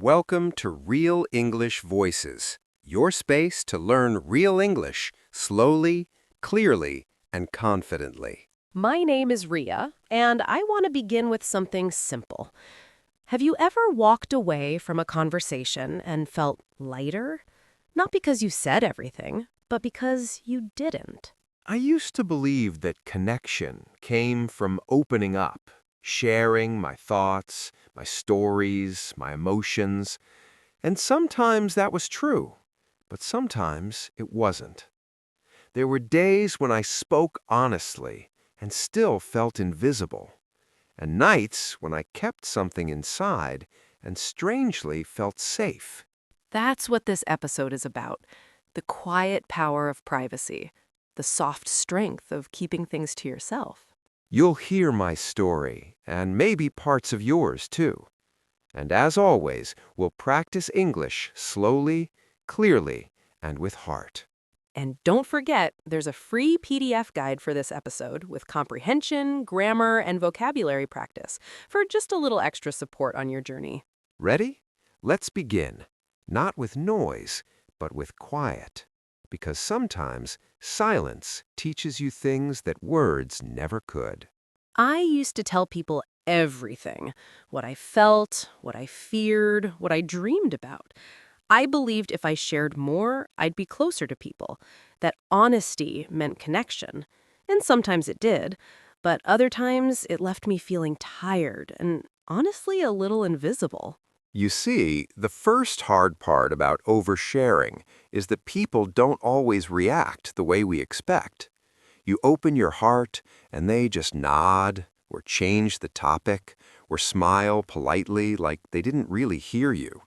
Welcome to Real English Voices, your space to learn real English slowly, clearly, and confidently. My name is Ria, and I want to begin with something simple. Have you ever walked away from a conversation and felt lighter? Not because you said everything, but because you didn't. I used to believe that connection came from opening up, sharing my thoughts, my stories, my emotions, and sometimes that was true, but sometimes it wasn't. There were days when I spoke honestly and still felt invisible, and nights when I kept something inside and strangely felt safe. That's what this episode is about. The quiet power of privacy. The soft strength of keeping things to yourself. You'll hear my story, and maybe parts of yours too. And as always, we'll practice English slowly, clearly, and with heart. And don't forget, there's a free PDF guide for this episode with comprehension, grammar, and vocabulary practice for just a little extra support on your journey. Ready? Let's begin. Not with noise, but with quiet. Because sometimes silence teaches you things that words never could. I used to tell people everything, what I felt, what I feared, what I dreamed about. I believed if I shared more, I'd be closer to people, that honesty meant connection. And sometimes it did, but other times it left me feeling tired and honestly a little invisible. You see, the first hard part about oversharing is that people don't always react the way we expect. You open your heart, and they just nod, or change the topic, or smile politely like they didn't really hear you.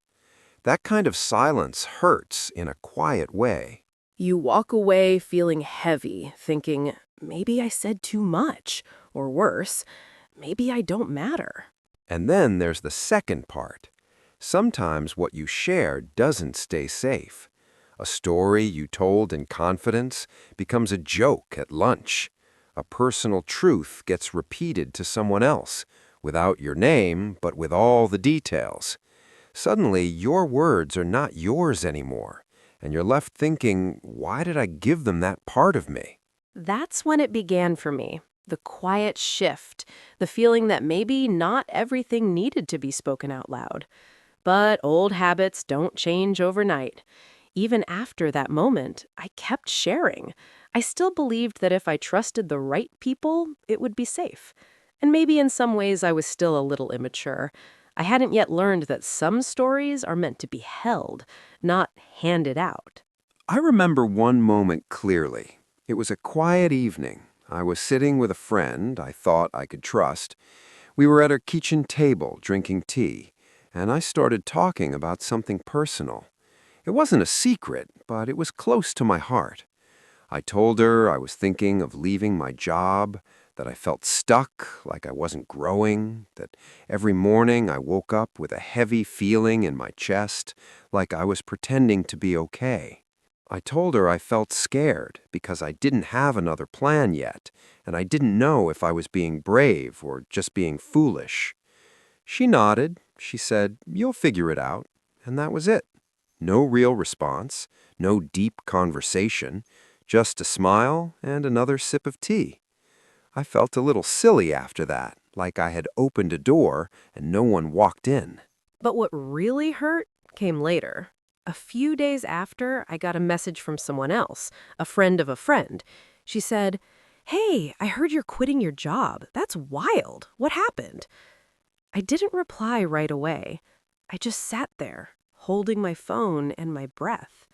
That kind of silence hurts in a quiet way. You walk away feeling heavy, thinking, maybe I said too much, or worse, maybe I don't matter. And then there's the second part. Sometimes what you share doesn't stay safe. A story you told in confidence becomes a joke at lunch. A personal truth gets repeated to someone else, without your name, but with all the details. Suddenly, your words are not yours anymore, and you're left thinking, why did I give them that part of me? That's when it began for me. The quiet shift, the feeling that maybe not everything needed to be spoken out loud. But old habits don't change overnight. Even after that moment, I kept sharing. I still believed that if I trusted the right people, it would be safe. And maybe in some ways I was still a little immature. I hadn't yet learned that some stories are meant to be held, not handed out. I remember one moment clearly. It was a quiet evening. I was sitting with a friend I thought I could trust. We were at our kitchen table drinking tea, and I started talking about something personal. It wasn't a secret, but it was close to my heart. I told her I was thinking of leaving my job, that I felt stuck, like I wasn't growing, that every morning I woke up with a heavy feeling in my chest, like I was pretending to be okay. I told her I felt scared because I didn't have another plan yet, and I didn't know if I was being brave or just being foolish. She nodded. She said, "You'll figure it out." And that was it. No real response, no deep conversation, just a smile and another sip of tea. I felt a little silly after that, like I had opened a door and no one walked in. But what really hurt came later. A few days after, I got a message from someone else, a friend of a friend. She said, "Hey, I heard you're quitting your job. That's wild. What happened?" I didn't reply right away. I just sat there, holding my phone and my breath.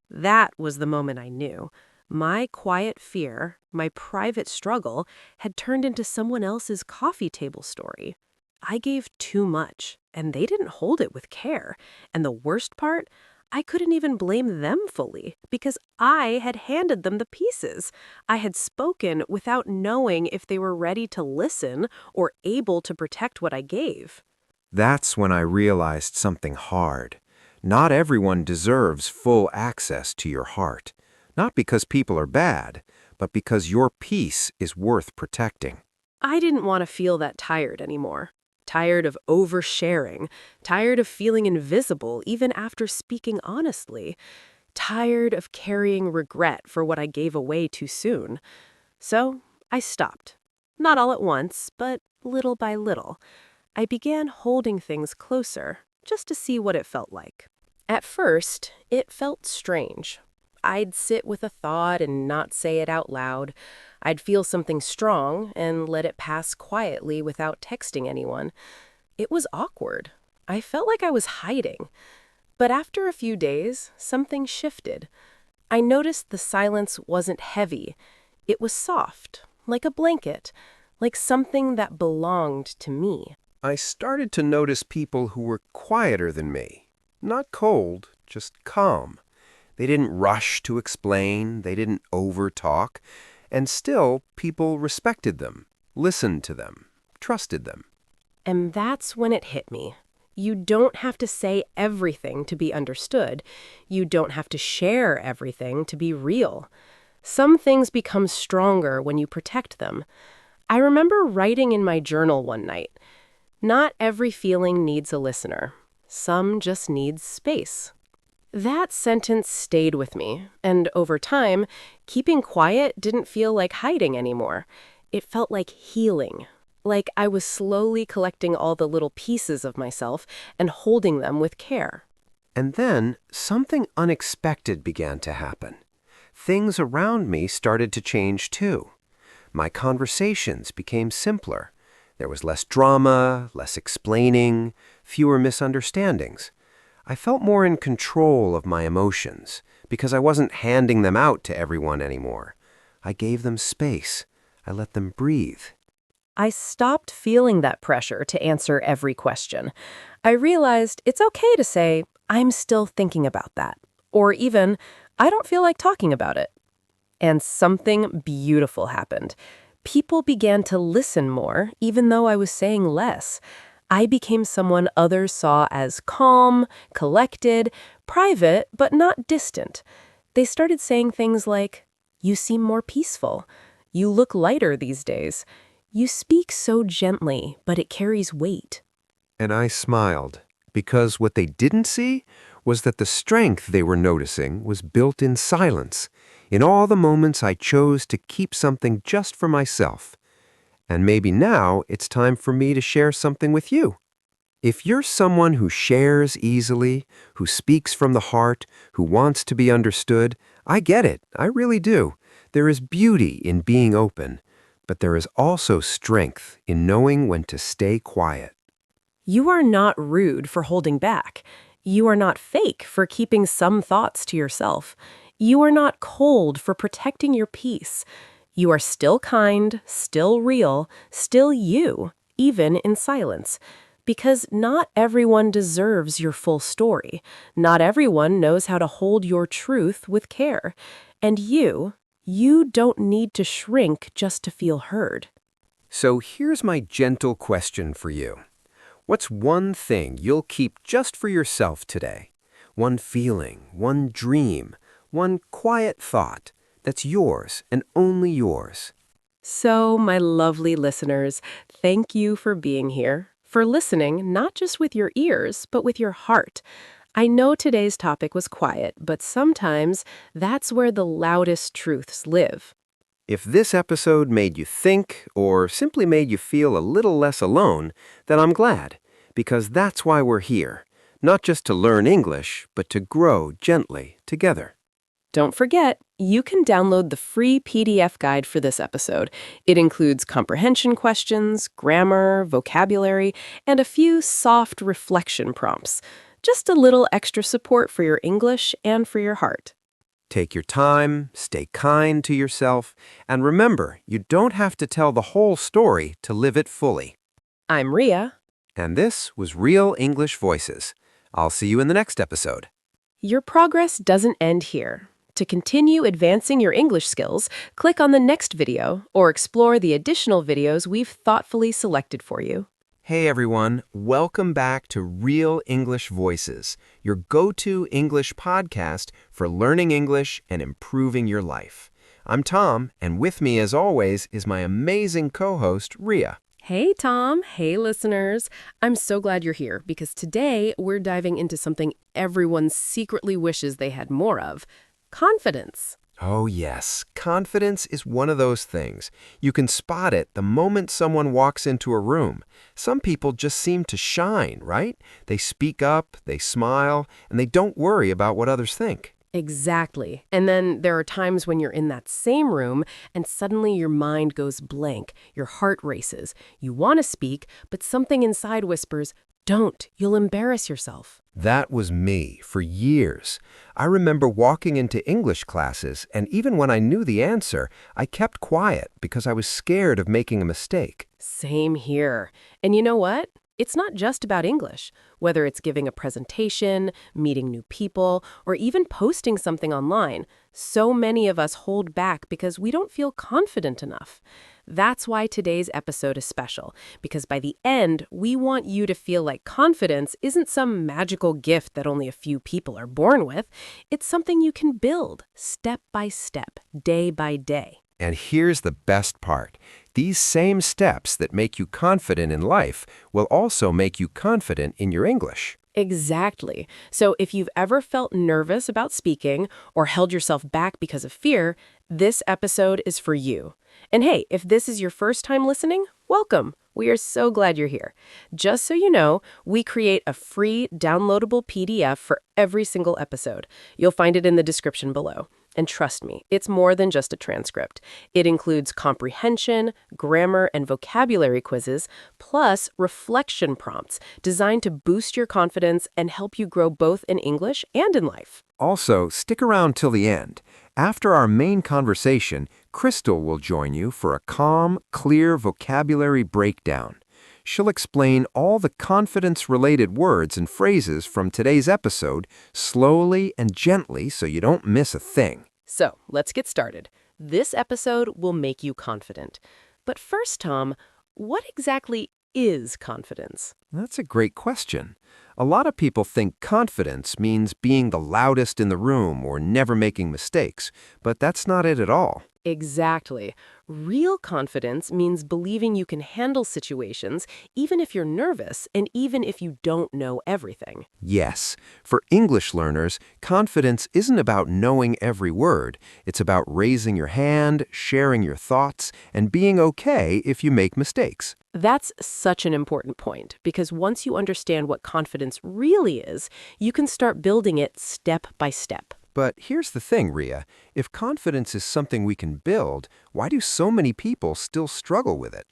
That was the moment I knew. My quiet fear, my private struggle, had turned into someone else's coffee table story. I gave too much, and they didn't hold it with care. And the worst part, I couldn't even blame them fully, because I had handed them the pieces. I had spoken without knowing if they were ready to listen or able to protect what I gave. That's when I realized something hard. Not everyone deserves full access to your heart. Not because people are bad, but because your peace is worth protecting. I didn't want to feel that tired anymore. tired of oversharing, tired of feeling invisible even after speaking honestly, tired of carrying regret for what I gave away too soon. So I stopped. Not all at once, but little by little. I began holding things closer, just to see what it felt like. At first, it felt strange. I'd sit with a thought and not say it out loud. I'd feel something strong and let it pass quietly without texting anyone. It was awkward. I felt like I was hiding. But after a few days, something shifted. I noticed the silence wasn't heavy. It was soft, like a blanket, like something that belonged to me. I started to notice people who were quieter than me. Not cold, just calm. They didn't rush to explain, they didn't over-talk, and still people respected them, listened to them, trusted them. And that's when it hit me. You don't have to say everything to be understood. You don't have to share everything to be real. Some things become stronger when you protect them. I remember writing in my journal one night, "Not every feeling needs a listener. Some just needs space." That sentence stayed with me, and over time, keeping quiet didn't feel like hiding anymore. It felt like healing, like I was slowly collecting all the little pieces of myself and holding them with care. And then something unexpected began to happen. Things around me started to change too. My conversations became simpler. There was less drama, less explaining, fewer misunderstandings. I felt more in control of my emotions because I wasn't handing them out to everyone anymore. I gave them space. I let them breathe. I stopped feeling that pressure to answer every question. I realized it's okay to say, "I'm still thinking about that," or even, "I don't feel like talking about it." And something beautiful happened. People began to listen more, even though I was saying less. I became someone others saw as calm, collected, private, but not distant. They started saying things like, "You seem more peaceful. You look lighter these days. You speak so gently, but it carries weight." And I smiled, because what they didn't see was that the strength they were noticing was built in silence, in all the moments I chose to keep something just for myself. And maybe now it's time for me to share something with you. If you're someone who shares easily, who speaks from the heart, who wants to be understood, I get it, I really do. There is beauty in being open, but there is also strength in knowing when to stay quiet. You are not rude for holding back. You are not fake for keeping some thoughts to yourself. You are not cold for protecting your peace. You are still kind, still real, still you, even in silence. Because not everyone deserves your full story. Not everyone knows how to hold your truth with care. And you don't need to shrink just to feel heard. So here's my gentle question for you. What's one thing you'll keep just for yourself today? One feeling, one dream, one quiet thought that's yours and only yours. So, my lovely listeners, thank you for being here, for listening not just with your ears, but with your heart. I know today's topic was quiet, but sometimes that's where the loudest truths live. If this episode made you think or simply made you feel a little less alone, then I'm glad, because that's why we're here, not just to learn English, but to grow gently together. Don't forget, you can download the free PDF guide for this episode. It includes comprehension questions, grammar, vocabulary, and a few soft reflection prompts. Just a little extra support for your English and for your heart. Take your time, stay kind to yourself, and remember, you don't have to tell the whole story to live it fully. I'm Ria. And this was Real English Voices. I'll see you in the next episode. Your progress doesn't end here. To continue advancing your English skills, click on the next video or explore the additional videos we've thoughtfully selected for you. Hey everyone, welcome back to Real English Voices, your go-to English podcast for learning English and improving your life. I'm Tom, and with me as always is my amazing co-host, Ria. Hey, Tom. Hey, listeners. I'm so glad you're here because today we're diving into something everyone secretly wishes they had more of: confidence. Oh, yes. Confidence is one of those things. You can spot it the moment someone walks into a room. Some people just seem to shine, right? They speak up, they smile, and they don't worry about what others think. Exactly. And then there are times when you're in that same room and suddenly your mind goes blank, your heart races. You want to speak, but something inside whispers, don't, you'll embarrass yourself. That was me for years. I remember walking into English classes, and even when I knew the answer, I kept quiet because I was scared of making a mistake. Same here. And you know what? It's not just about English. Whether it's giving a presentation, meeting new people, or even posting something online, so many of us hold back because we don't feel confident enough. That's why today's episode is special, because by the end, we want you to feel like confidence isn't some magical gift that only a few people are born with. It's something you can build step by step, day by day. And here's the best part. These same steps that make you confident in life will also make you confident in your English. Exactly. So if you've ever felt nervous about speaking or held yourself back because of fear, this episode is for you. And hey, if this is your first time listening, welcome. We are so glad you're here. Just so you know, we create a free downloadable PDF for every single episode. You'll find it in the description below. And trust me, it's more than just a transcript. It includes comprehension, grammar, and vocabulary quizzes, plus reflection prompts designed to boost your confidence and help you grow both in English and in life. Also, stick around till the end. After our main conversation, Crystal will join you for a calm, clear vocabulary breakdown. She'll explain all the confidence-related words and phrases from today's episode slowly and gently so you don't miss a thing. So, let's get started. This episode will make you confident. But first, Tom, what exactly is confidence? That's a great question. A lot of people think confidence means being the loudest in the room or never making mistakes, but that's not it at all. Exactly. Real confidence means believing you can handle situations even if you're nervous and even if you don't know everything. Yes, for English learners, confidence isn't about knowing every word. It's about raising your hand, sharing your thoughts, and being okay if you make mistakes. That's such an important point because once you understand what confidence really is, you can start building it step by step. But here's the thing, Ria. If confidence is something we can build, why do so many people still struggle with it?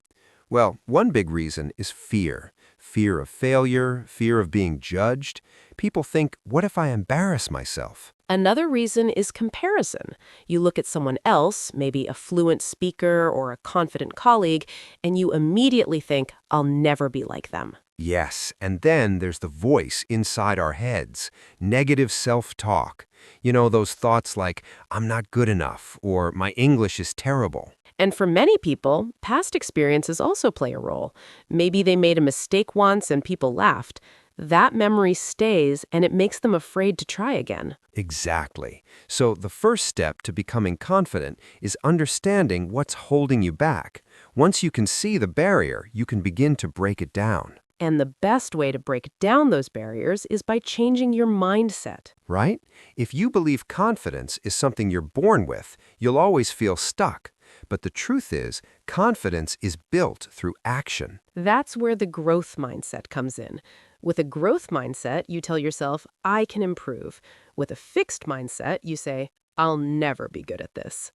Well, one big reason is fear. Fear of failure, fear of being judged. People think, what if I embarrass myself? Another reason is comparison. You look at someone else, maybe a fluent speaker or a confident colleague, and you immediately think, I'll never be like them. Yes, and then there's the voice inside our heads, negative self-talk. You know, those thoughts like, I'm not good enough, or my English is terrible. And for many people, past experiences also play a role. Maybe they made a mistake once and people laughed. That memory stays and it makes them afraid to try again. Exactly. So the first step to becoming confident is understanding what's holding you back. Once you can see the barrier, you can begin to break it down. And the best way to break down those barriers is by changing your mindset. Right? If you believe confidence is something you're born with, you'll always feel stuck. But the truth is, confidence is built through action. That's where the growth mindset comes in. With a growth mindset, you tell yourself, I can improve. With a fixed mindset, you say, I'll never be good at this.